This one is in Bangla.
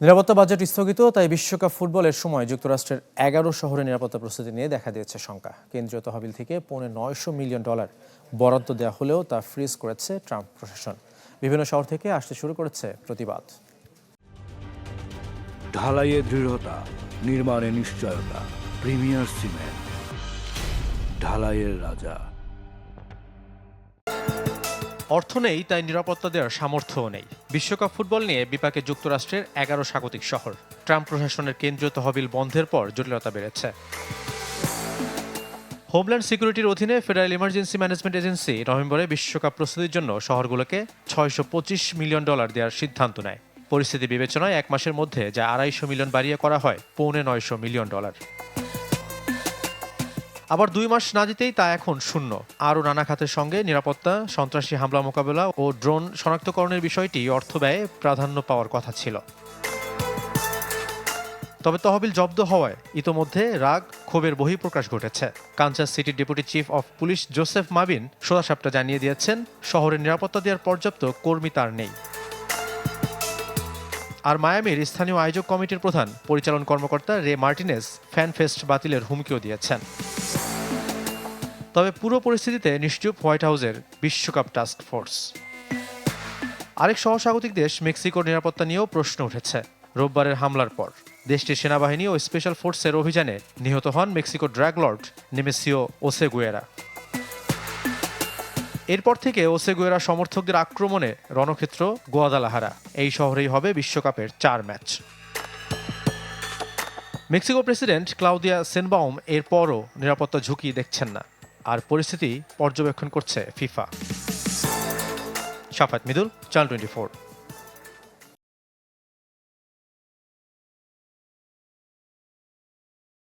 নিরাপত্তা বাজেট স্থগিত, তাই বিশ্বকাপ ফুটবলের সময় যুক্তরাষ্ট্রের 11 শহরে নিরাপত্তা প্রস্তুতি নিয়ে দেখা দিয়েছে শঙ্কা। কেন্দ্রীয় তহবিল থেকে $900 মিলিয়ন বরাদ্দ দেওয়া হলেও তা ফ্রিজ করেছে ট্রাম্প প্রশাসন। বিভিন্ন শহর থেকে আসতে শুরু করেছে প্রতিবাদ। ঢালাইয়ে দৃঢ়তা, নির্মাণে নিশ্চয়তা, প্রিমিয়ার সিমেন্ট, ঢালাইয়ের রাজা। অর্থ নেই, তাই নিরাপত্তা দেওয়ার সামর্থ্যও নেই। বিশ্বকাপ ফুটবল নিয়ে বিপাকে যুক্তরাষ্ট্রের 11 স্বাগতিক শহর। ট্রাম্প প্রশাসনের কেন্দ্রীয় তহবিল বন্ধের পর জটিলতা বেড়েছে। হোমল্যান্ড সিকিউরিটির অধীনে ফেডারেল ইমার্জেন্সি ম্যানেজমেন্ট এজেন্সি নভেম্বরে বিশ্বকাপ প্রস্তুতির জন্য শহরগুলোকে $625 মিলিয়ন দেওয়ার সিদ্ধান্ত নেয়। পরিস্থিতি বিবেচনায় 1 মাসের মধ্যে যা $250 মিলিয়ন বাড়িয়ে করা হয় $950 মিলিয়ন। আবার 2 মাস না দিতেই তা এখন শূন্য। আরও নানা খাতের সঙ্গে নিরাপত্তা, সন্ত্রাসী হামলা মোকাবেলা ও ড্রোন শনাক্তকরণের বিষয়টি অর্থ ব্যয়ে প্রাধান্য পাওয়ার কথা ছিল। তবে তহবিল জব্দ হওয়ায় ইতোমধ্যে রাগ, ক্ষোভের বহিঃপ্রকাশ ঘটেছে। কানসাস সিটির deputy chief of police Joseph Mabin সোজাসাপটা জানিয়ে দিয়েছেন, শহরের নিরাপত্তা দেওয়ার পর্যাপ্ত কর্মী তার নেই। আর মায়ামির স্থানীয় আয়োজক কমিটির প্রধান পরিচালন কর্মকর্তা রে মার্টিনেজ ফ্যান ফেস্ট বাতিলের হুমকিও দিয়েছেন। তবে পুরো পরিস্থিতিতে নিশ্চুপ হোয়াইট হাউসের বিশ্বকাপ টাস্ক ফোর্স। আরেক সহস্বাগতিক দেশ মেক্সিকোর নিরাপত্তা নিয়েও প্রশ্ন উঠেছে। রোববারের হামলার পর দেশটির সেনাবাহিনী ও স্পেশাল ফোর্সের অভিযানে নিহত হন মেক্সিকোর ড্রাগ লর্ড নেমেসিও ওসেগুয়েরা। এরপর থেকে ওসেগুয়েরা সমর্থকদের আক্রমণে রণক্ষেত্র গোয়াদালাহারা। এই শহরেই হবে বিশ্বকাপের 4 ম্যাচ। মেক্সিকো প্রেসিডেন্ট ক্লাউদিয়া সেনবাউম এরপরও নিরাপত্তা ঝুঁকি দেখছেন না, আর পরিস্থিতি পর্যবেক্ষণ করছে ফিফা। শাফাত মিদুল, চ্যানেল 24।